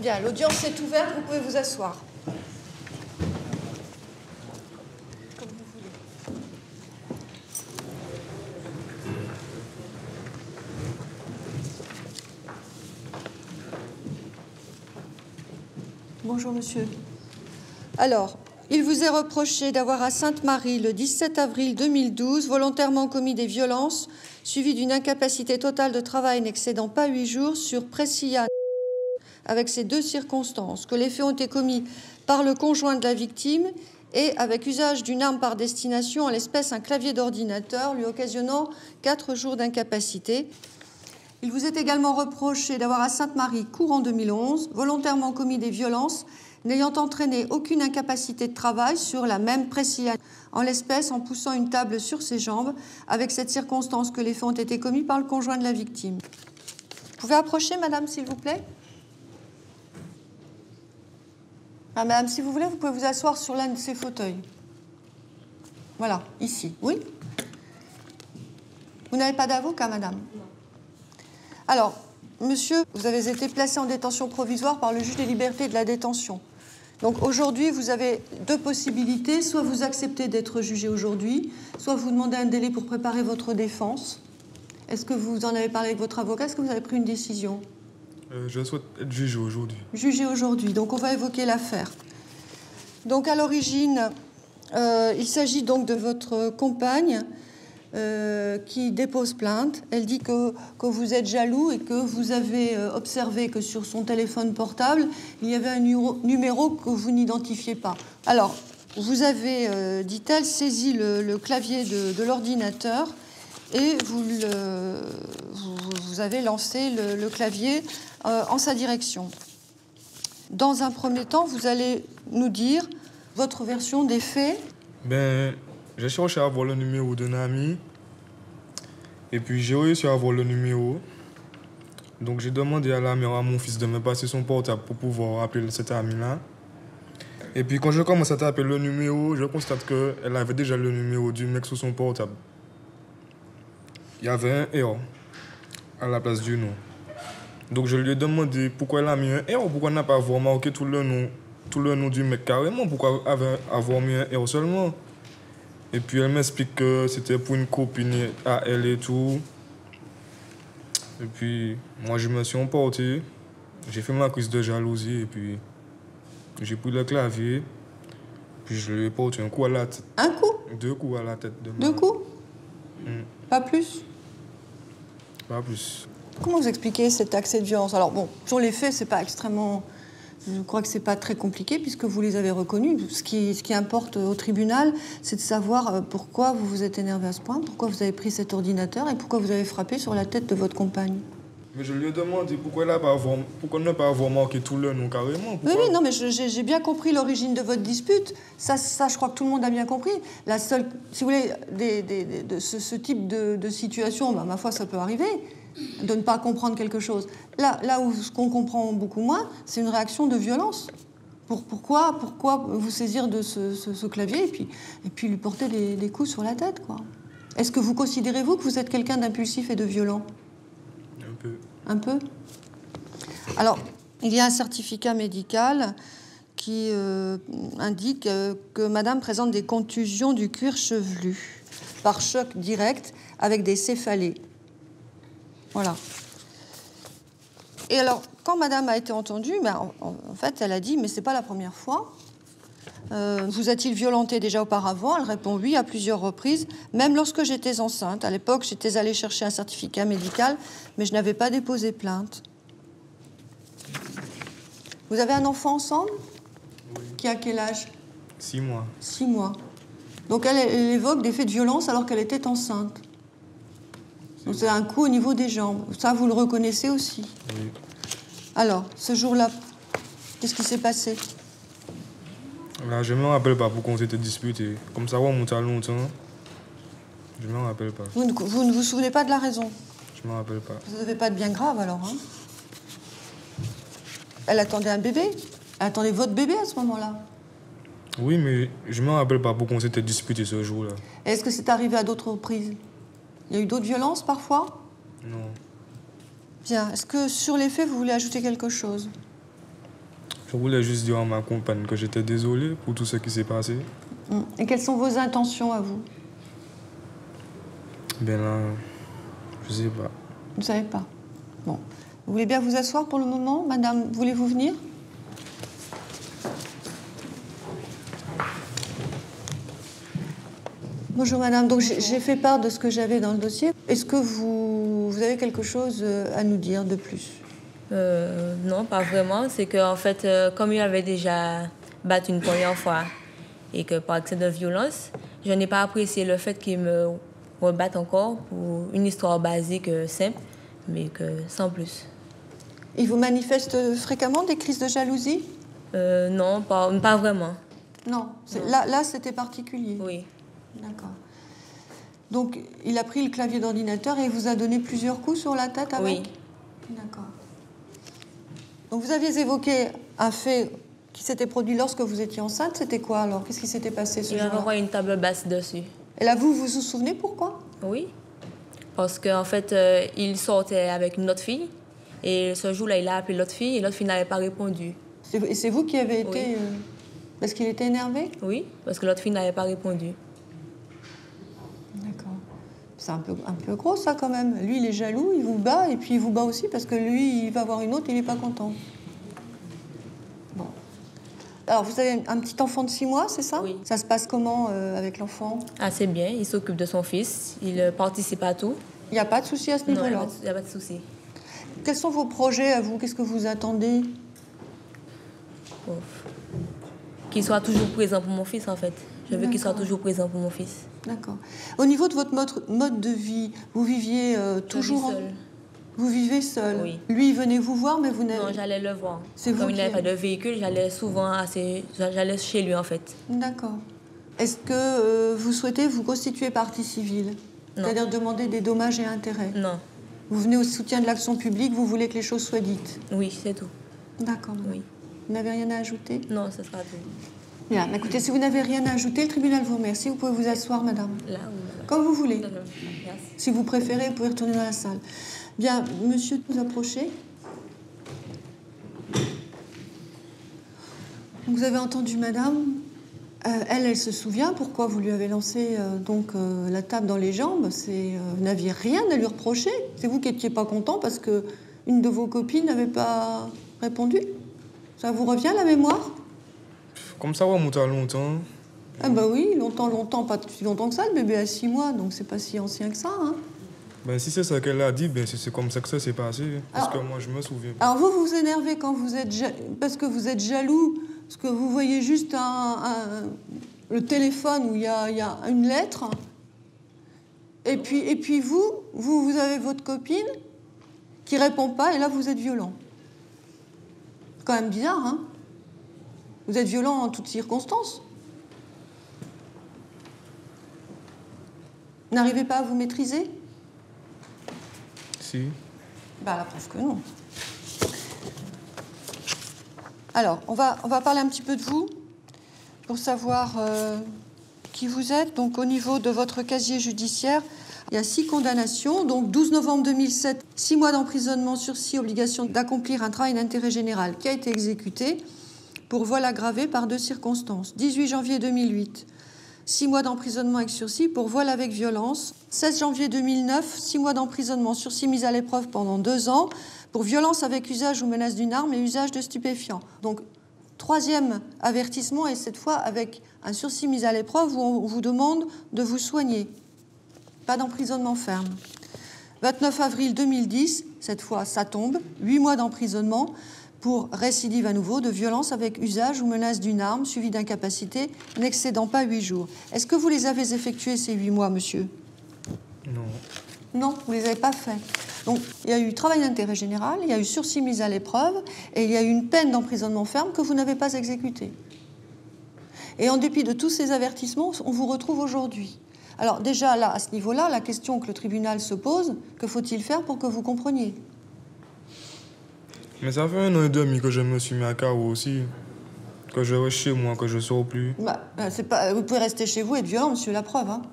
Bien, l'audience est ouverte, vous pouvez vous asseoir. Comme vous voulez. Bonjour, monsieur. Alors, il vous est reproché d'avoir à Sainte-Marie, le 17 avril 2012, volontairement commis des violences suivies d'une incapacité totale de travail n'excédant pas 8 jours sur Priscilla, avec ces deux circonstances, que les faits ont été commis par le conjoint de la victime et avec usage d'une arme par destination, en l'espèce un clavier d'ordinateur, lui occasionnant 4 jours d'incapacité. Il vous est également reproché d'avoir à Sainte-Marie, courant 2011, volontairement commis des violences n'ayant entraîné aucune incapacité de travail sur la même Priscilla, en l'espèce en poussant une table sur ses jambes, avec cette circonstance que les faits ont été commis par le conjoint de la victime. Vous pouvez approcher, madame, s'il vous plaît? Ah, madame, si vous voulez, vous pouvez vous asseoir sur l'un de ces fauteuils. Voilà, ici. Oui? Vous n'avez pas d'avocat, madame? Non. Alors, monsieur, vous avez été placé en détention provisoire par le juge des libertés et de la détention. Donc aujourd'hui, vous avez deux possibilités. Soit vous acceptez d'être jugé aujourd'hui, soit vous demandez un délai pour préparer votre défense. Est-ce que vous en avez parlé avec votre avocat? Est-ce que vous avez pris une décision? Je souhaite être jugé aujourd'hui. Jugé aujourd'hui. Donc on va évoquer l'affaire. Donc à l'origine, il s'agit donc de votre compagne qui dépose plainte. Elle dit que vous êtes jaloux et que vous avez observé que sur son téléphone portable, il y avait un numéro que vous n'identifiez pas. Alors, vous avez, dit-elle, saisi le clavier de l'ordinateur et vous avez lancé le clavier en sa direction. Dans un premier temps, vous allez nous dire votre version des faits. J'ai cherché à avoir le numéro d'un ami. Et puis j'ai réussi à avoir le numéro. Donc j'ai demandé à la mère, à mon fils, de me passer son portable pour pouvoir appeler cet ami-là. Et puis quand je commence à taper le numéro, je constate qu'elle avait déjà le numéro du mec sur son portable. Il y avait un R à la place du nom. Donc je lui ai demandé pourquoi elle a mis un R, pourquoi elle n'a pas marqué tout le nom du mec carrément, pourquoi avoir mis un R seulement. Et puis elle m'explique que c'était pour une copine à elle et tout. Et puis moi je me suis emporté, j'ai fait ma crise de jalousie et puis j'ai pris le clavier. Puis je lui ai porté un coup à la tête. Un coup? 2 coups à la tête. Deux coups? Pas plus? Pas plus. Comment vous expliquez cet accès de violence? Alors bon, sur les faits, c'est pas extrêmement... Je crois que c'est pas très compliqué puisque vous les avez reconnus. Ce qui importe au tribunal, c'est de savoir pourquoi vous vous êtes énervé à ce point, pourquoi vous avez pris cet ordinateur et pourquoi vous avez frappé sur la tête de votre compagne. Mais je lui ai demandé pourquoi ne pas avoir marqué tout le nom carrément. Oui, non, mais j'ai bien compris l'origine de votre dispute. Ça, je crois que tout le monde a bien compris. La seule, si vous voulez, de ce type de situation, ma foi, ça peut arriver, de ne pas comprendre quelque chose. Là où ce qu'on comprend beaucoup moins, c'est une réaction de violence. Pourquoi vous saisir de ce clavier et puis lui porter des coups sur la tête, quoi. Est-ce que vous considérez-vous que vous êtes quelqu'un d'impulsif et de violent? Un peu. Un peu? Alors, il y a un certificat médical qui indique que madame présente des contusions du cuir chevelu par choc direct avec des céphalées. Voilà. Et alors, quand madame a été entendue, en fait, elle a dit « mais c'est pas la première fois ». Vous a-t-il violenté déjà auparavant? Elle répond oui à plusieurs reprises, même lorsque j'étais enceinte. À l'époque, j'étais allée chercher un certificat médical, mais je n'avais pas déposé plainte. Vous avez un enfant ensemble? Oui. Qui a quel âge? 6 mois. 6 mois. Donc elle évoque des faits de violence alors qu'elle était enceinte. Donc c'est un coup au niveau des jambes. Ça, vous le reconnaissez aussi? Oui. Alors, ce jour-là, qu'est-ce qui s'est passé? Là, je ne me rappelle pas pourquoi on s'était disputé. Comme ça remonte à longtemps. Je ne me rappelle pas. Vous ne vous souvenez pas de la raison? Je ne me rappelle pas. Ça ne devait pas être bien grave alors, hein? Elle attendait un bébé? Elle attendait votre bébé à ce moment-là? Oui, mais je ne me rappelle pas pourquoi on s'était disputé ce jour-là. Est-ce que c'est arrivé à d'autres reprises? Il y a eu d'autres violences parfois? Non. Bien. Est-ce que sur les faits, vous voulez ajouter quelque chose? Je voulais juste dire à ma compagne que j'étais désolé pour tout ce qui s'est passé. Et quelles sont vos intentions à vous? Ben là, je sais pas. Vous ne savez pas. Bon. Vous voulez bien vous asseoir pour le moment? Madame, voulez-vous venir? Bonjour madame, donc j'ai fait part de ce que j'avais dans le dossier. Est-ce que vous avez quelque chose à nous dire de plus? Non, pas vraiment. C'est qu'en fait, comme il avait déjà battu une première fois et que par excès de violence, je n'ai pas apprécié le fait qu'il me rebatte encore pour une histoire basique, simple, mais que sans plus. Il vous manifeste fréquemment des crises de jalousie? Non, pas vraiment. Non, là c'était particulier. Oui. D'accord. Donc, il a pris le clavier d'ordinateur et vous a donné plusieurs coups sur la tête avec? Oui. D'accord. Donc, vous aviez évoqué un fait qui s'était produit lorsque vous étiez enceinte. C'était quoi alors? Qu'est-ce qui s'était passé ce Il jour-là? avait envoyé une table basse dessus. Et là, vous vous souvenez pourquoi? Oui. Parce qu'en fait, il sortait avec une autre fille. Et ce jour-là, il a appelé l'autre fille et l'autre fille n'avait pas répondu. Et c'est vous qui avez été... Oui. Parce qu'il était énervé? Oui, parce que l'autre fille n'avait pas répondu. D'accord. C'est un peu gros, ça, quand même. Lui, il est jaloux, il vous bat, et puis il vous bat aussi parce que lui, il va voir une autre, il n'est pas content. Bon. Alors, vous avez un petit enfant de 6 mois, c'est ça? Oui. Ça se passe comment avec l'enfant? Assez bien, il s'occupe de son fils, il participe à tout. Il n'y a pas de souci à ce Non, niveau-là? il n'y a pas de souci. Quels sont vos projets à vous? Qu'est-ce que vous attendez? Bon. Qu'il soit toujours présent pour mon fils, en fait. Je veux qu'il soit toujours présent pour mon fils. D'accord. Au niveau de votre mode de vie, vous viviez toujours seul. Vous vivez seul? Oui. Lui, il venait vous voir, mais vous n'avez... Non, j'allais le voir. C'est vous Comme il qui n'avait pas allez. de véhicule, j'allais souvent j'allais chez lui, en fait. D'accord. Est-ce que vous souhaitez vous constituer partie civile? Non. C'est-à-dire demander des dommages et intérêts? Non. Vous venez au soutien de l'action publique, vous voulez que les choses soient dites? Oui, c'est tout. D'accord. Oui. Vous n'avez rien à ajouter? Non, ce sera tout. Bien. Écoutez, si vous n'avez rien à ajouter, le tribunal vous remercie. Vous pouvez vous asseoir, madame. Là ou là. Comme vous voulez. Merci. Si vous préférez, vous pouvez retourner dans la salle. Bien, monsieur, vous approchez. Vous avez entendu madame. Elle se souvient pourquoi vous lui avez lancé la table dans les jambes. Vous n'aviez rien à lui reprocher. C'est vous qui n'étiez pas content parce que une de vos copines n'avait pas répondu. Ça vous revient à la mémoire? Comme ça, on monte à longtemps. Ah bah oui, longtemps, pas si longtemps que ça. Le bébé a 6 mois, donc c'est pas si ancien que ça, hein. Ben, si c'est ça qu'elle a dit, ben, c'est comme ça que ça s'est passé. Parce que moi, je me souviens pas. Alors vous vous énervez quand vous êtes parce que vous êtes jaloux, parce que vous voyez juste le téléphone où il y a une lettre, et puis vous avez votre copine qui répond pas, et là vous êtes violent. C'est quand même bizarre, hein? Vous êtes violent en toutes circonstances. N'arrivez pas à vous maîtriser? Si. Bah, la preuve que non. Alors, on va parler un petit peu de vous, pour savoir qui vous êtes. Donc, au niveau de votre casier judiciaire, il y a 6 condamnations. Donc, 12 novembre 2007, 6 mois d'emprisonnement, sursis, obligation d'accomplir un travail d'intérêt général qui a été exécuté pour vol aggravé par 2 circonstances. 18 janvier 2008, 6 mois d'emprisonnement avec sursis pour vol avec violence. 16 janvier 2009, 6 mois d'emprisonnement, sursis mis à l'épreuve pendant 2 ans pour violence avec usage ou menace d'une arme et usage de stupéfiants. Donc, 3e avertissement, et cette fois avec un sursis mis à l'épreuve où on vous demande de vous soigner. Pas d'emprisonnement ferme. 29 avril 2010, cette fois ça tombe, 8 mois d'emprisonnement pour récidive à nouveau de violence avec usage ou menace d'une arme suivie d'incapacité n'excédant pas 8 jours. Est-ce que vous les avez effectués ces 8 mois, monsieur? Non. Non, vous ne les avez pas faits. Donc, il y a eu travail d'intérêt général, il y a eu sursis mis à l'épreuve, et il y a eu une peine d'emprisonnement ferme que vous n'avez pas exécutée. Et en dépit de tous ces avertissements, on vous retrouve aujourd'hui. Alors déjà, là, à ce niveau-là, la question que le tribunal se pose, que faut-il faire pour que vous compreniez? Mais ça fait 1 an et demi que je me suis mis à carreau aussi. Que je reste chez moi, que je ne sors plus. Vous pouvez rester chez vous et être violent, monsieur, la preuve. Hein.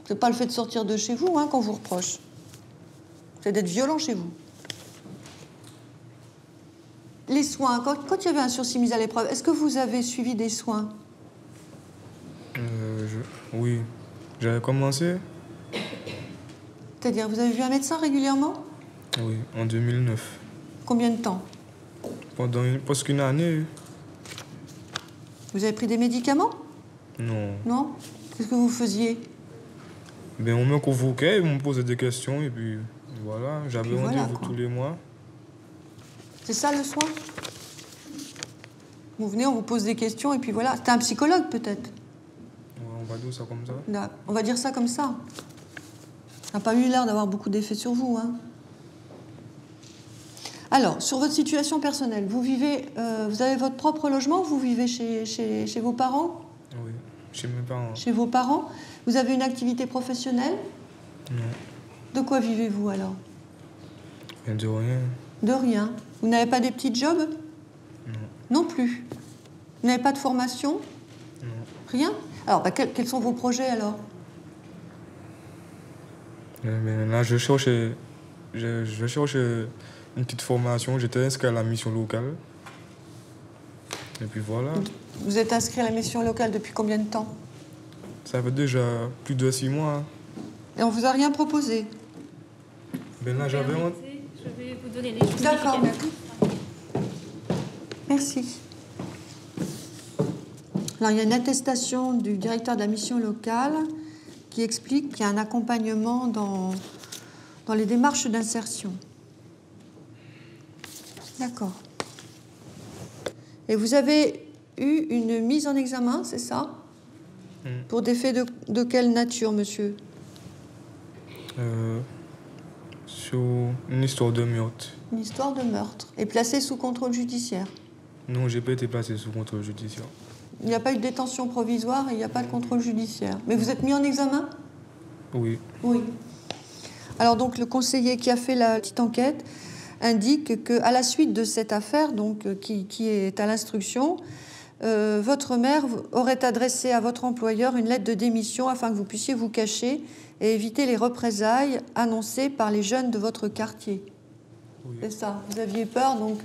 C'est pas le fait de sortir de chez vous qu'on vous reproche. C'est d'être violent chez vous. les soins, quand il y avait un sursis mis à l'épreuve, est-ce que vous avez suivi des soins? Oui, j'avais commencé. C'est-à-dire, vous avez vu un médecin régulièrement? Oui, en 2009. Combien de temps? Pendant presque une année. Vous avez pris des médicaments? Non. Non? Qu'est-ce que vous faisiez? Ben, on me convoquait, on me posait des questions et puis voilà, j'avais rendez-vous tous les mois. C'est ça le soin? Vous venez, on vous pose des questions et puis voilà. C'était un psychologue peut-être? Ouais, on va dire ça comme ça. On va dire ça comme ça. Ça n'a pas eu l'air d'avoir beaucoup d'effet sur vous, hein. Alors, sur votre situation personnelle, vous vivez, vous avez votre propre logement ou vous vivez chez vos parents? Oui, chez mes parents. Chez vos parents? Vous avez une activité professionnelle? Non. De quoi vivez-vous alors? De rien. De rien. Vous n'avez pas des petits jobs? Non. Non plus. Vous n'avez pas de formation? Non. Rien? Alors, quels sont vos projets alors? Mais là, je cherche une petite formation. J'étais inscrit à la mission locale. Et puis voilà. Vous êtes inscrit à la mission locale depuis combien de temps? Ça fait déjà plus de 6 mois. Et on vous a rien proposé? Ben là, j'avais... Je vais vous donner les choses. D'accord. Merci. Alors, il y a une attestation du directeur de la mission locale qui explique qu'il y a un accompagnement dans les démarches d'insertion. D'accord. Et vous avez eu une mise en examen, c'est ça? Pour des faits de quelle nature, monsieur? Sur une histoire de meurtre. Une histoire de meurtre. Et placé sous contrôle judiciaire? Non, j'ai pas été placé sous contrôle judiciaire. Il n'y a pas eu de détention provisoire et il n'y a pas de contrôle judiciaire. Mais vous êtes mis en examen? Oui. Oui. Alors donc le conseiller qui a fait la petite enquête indique qu'à la suite de cette affaire, donc qui est à l'instruction, votre mère aurait adressé à votre employeur une lettre de démission afin que vous puissiez vous cacher et éviter les représailles annoncées par les jeunes de votre quartier. Oui. C'est ça. Vous aviez peur, donc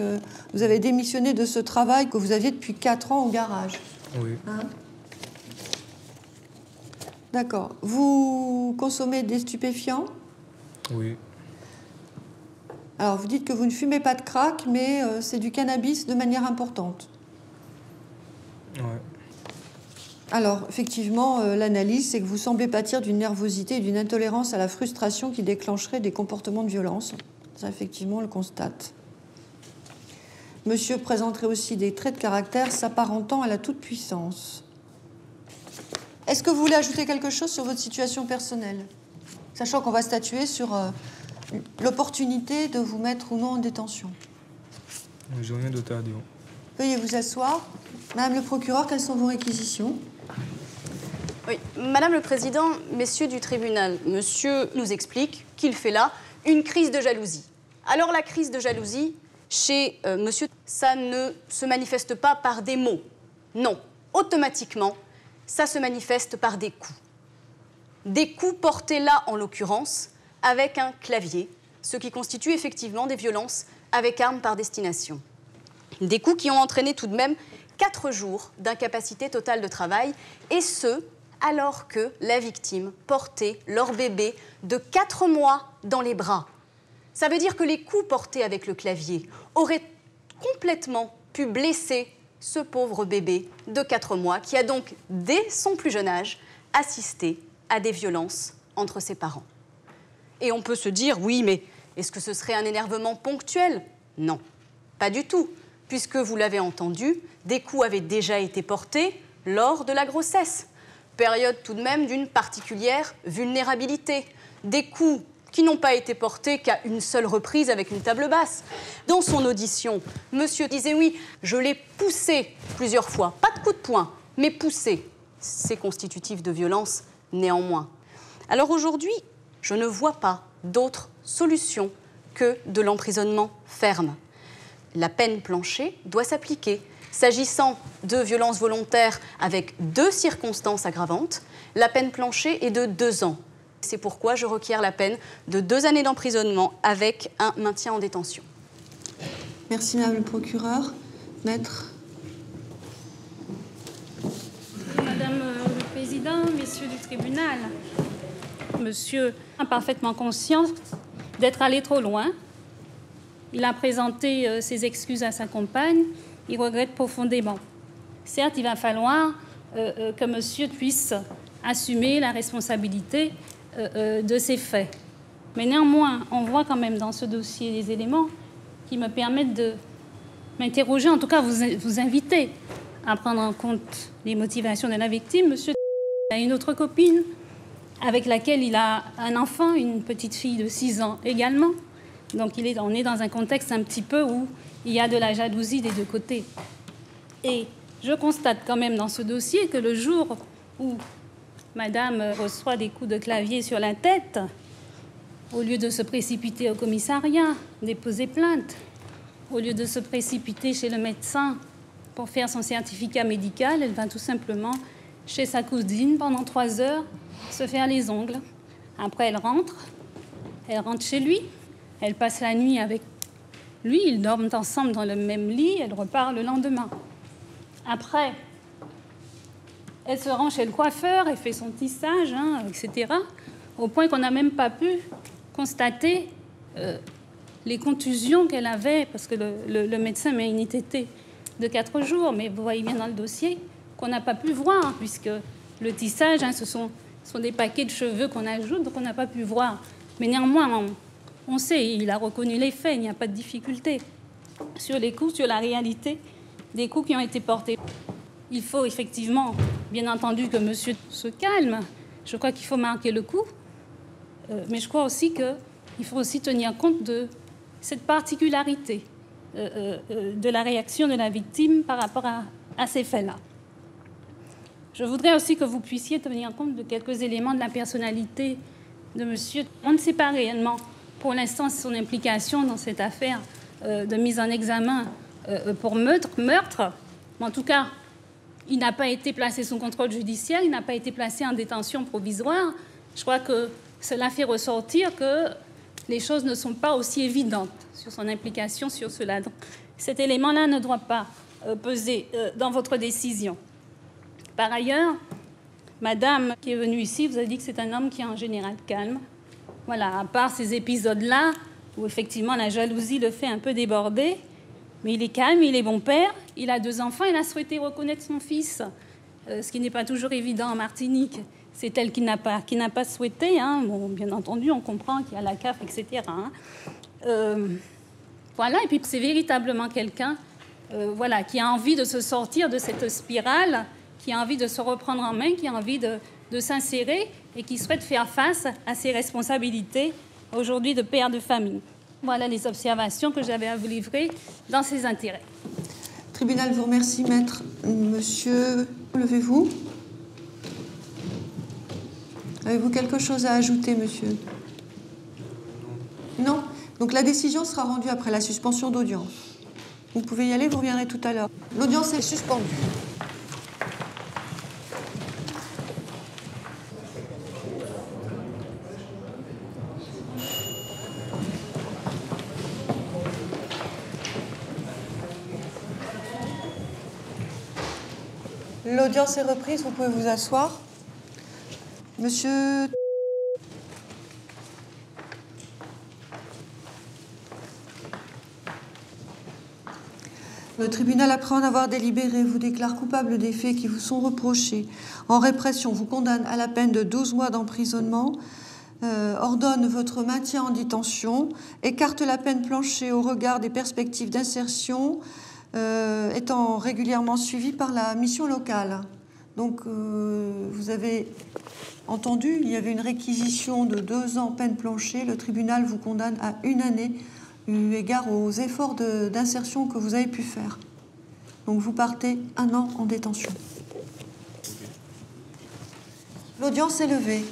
vous avez démissionné de ce travail que vous aviez depuis 4 ans au garage. Oui. Hein? D'accord. Vous consommez des stupéfiants? Oui. Alors, vous dites que vous ne fumez pas de crack, mais c'est du cannabis de manière importante. Ouais. Alors, effectivement, l'analyse, c'est que vous semblez pâtir d'une nervosité et d'une intolérance à la frustration qui déclencherait des comportements de violence. Ça, effectivement, on le constate. Monsieur présenterait aussi des traits de caractère s'apparentant à la toute-puissance. Est-ce que vous voulez ajouter quelque chose sur votre situation personnelle? Sachant qu'on va statuer sur l'opportunité de vous mettre ou non en détention. J'ai rien d'autre à dire. Veuillez vous asseoir. Madame le procureur, quelles sont vos réquisitions? Oui, Madame le Président, messieurs du tribunal, monsieur nous explique qu'il fait là une crise de jalousie. Alors la crise de jalousie, chez monsieur, ça ne se manifeste pas par des mots. Non, automatiquement, ça se manifeste par des coups. Des coups portés là, en l'occurrence, avec un clavier, ce qui constitue effectivement des violences avec arme par destination. Des coups qui ont entraîné tout de même 4 jours d'incapacité totale de travail, et ce, alors que la victime portait leur bébé de 4 mois dans les bras. Ça veut dire que les coups portés avec le clavier auraient complètement pu blesser ce pauvre bébé de 4 mois qui a donc, dès son plus jeune âge, assisté à des violences entre ses parents. Et on peut se dire, oui, mais est-ce que ce serait un énervement ponctuel? Non, pas du tout, puisque vous l'avez entendu, des coups avaient déjà été portés lors de la grossesse. Période tout de même d'une particulière vulnérabilité. Des coups qui n'ont pas été portés qu'à une seule reprise avec une table basse. Dans son audition, monsieur disait oui, je l'ai poussé plusieurs fois, pas de coup de poing, mais poussé. C'est constitutif de violence néanmoins. Alors aujourd'hui, je ne vois pas d'autre solution que de l'emprisonnement ferme. La peine plancher doit s'appliquer. S'agissant de violences volontaires avec 2 circonstances aggravantes, la peine plancher est de 2 ans. C'est pourquoi je requiers la peine de 2 années d'emprisonnement avec un maintien en détention. Merci, Madame le procureur. Maître. Madame le Président, messieurs du tribunal, monsieur a parfaitement conscience d'être allé trop loin. Il a présenté ses excuses à sa compagne. Il regrette profondément. Certes, il va falloir que monsieur puisse assumer la responsabilité de ses faits. Mais néanmoins, on voit quand même dans ce dossier des éléments qui me permettent de m'interroger, en tout cas vous inviter à prendre en compte les motivations de la victime. Monsieur a une autre copine avec laquelle il a un enfant, une petite fille de 6 ans également. Donc on est dans un contexte un petit peu où il y a de la jalousie des deux côtés. Et je constate quand même dans ce dossier que le jour où madame reçoit des coups de clavier sur la tête, au lieu de se précipiter au commissariat, déposer plainte, au lieu de se précipiter chez le médecin pour faire son certificat médical, elle va tout simplement chez sa cousine pendant 3 heures se faire les ongles. Après, elle rentre chez lui, elle passe la nuit avec lui, ils dorment ensemble dans le même lit, elle repart le lendemain. Après, elle se rend chez le coiffeur, elle fait son tissage, etc., au point qu'on n'a même pas pu constater les contusions qu'elle avait, parce que le médecin met une ITT de 4 jours, mais vous voyez bien dans le dossier qu'on n'a pas pu voir, puisque le tissage, ce sont des paquets de cheveux qu'on ajoute, donc on n'a pas pu voir. Mais néanmoins, on sait, il a reconnu les faits, il n'y a pas de difficulté sur les coups, sur la réalité des coups qui ont été portés. Il faut effectivement, bien entendu, que monsieur se calme. Je crois qu'il faut marquer le coup. Mais je crois aussi qu'il faut aussi tenir compte de cette particularité de la réaction de la victime par rapport à ces faits-là. Je voudrais aussi que vous puissiez tenir compte de quelques éléments de la personnalité de monsieur. On ne sait pas réellement, pour l'instant, son implication dans cette affaire de mise en examen pour meurtre. Mais en tout cas, il n'a pas été placé sous contrôle judiciaire, il n'a pas été placé en détention provisoire. Je crois que cela fait ressortir que les choses ne sont pas aussi évidentes sur son implication sur cela. Donc, cet élément-là ne doit pas peser dans votre décision. Par ailleurs, madame qui est venue ici, vous avez dit que c'est un homme qui est en général calme. Voilà, à part ces épisodes-là, où effectivement la jalousie le fait un peu déborder, mais il est calme, il est bon père, il a 2 enfants, il a souhaité reconnaître son fils, ce qui n'est pas toujours évident en Martinique. C'est elle qui n'a pas souhaité. Bon, bien entendu, on comprend qu'il y a la CAF, etc. Voilà, et puis c'est véritablement quelqu'un qui a envie de se sortir de cette spirale, qui a envie de se reprendre en main, qui a envie de s'insérer et qui souhaite faire face à ses responsabilités aujourd'hui de père de famille. Voilà les observations que j'avais à vous livrer dans ses intérêts. Le tribunal vous remercie, maître. Monsieur, levez-vous. Avez-vous quelque chose à ajouter, monsieur? Non. Donc la décision sera rendue après la suspension d'audience. Vous pouvez y aller, vous reviendrez tout à l'heure. L'audience est suspendue. L'audience est reprise, vous pouvez vous asseoir. Monsieur... Le tribunal, après en avoir délibéré, vous déclare coupable des faits qui vous sont reprochés. En répression, vous condamne à la peine de 12 mois d'emprisonnement, ordonne votre maintien en détention, écarte la peine planchée au regard des perspectives d'insertion, étant régulièrement suivi par la mission locale. Donc, vous avez entendu, il y avait une réquisition de 2 ans peine planchée. Le tribunal vous condamne à 1 année, eu égard aux efforts d'insertion que vous avez pu faire. Donc, vous partez 1 an en détention. L'audience est levée.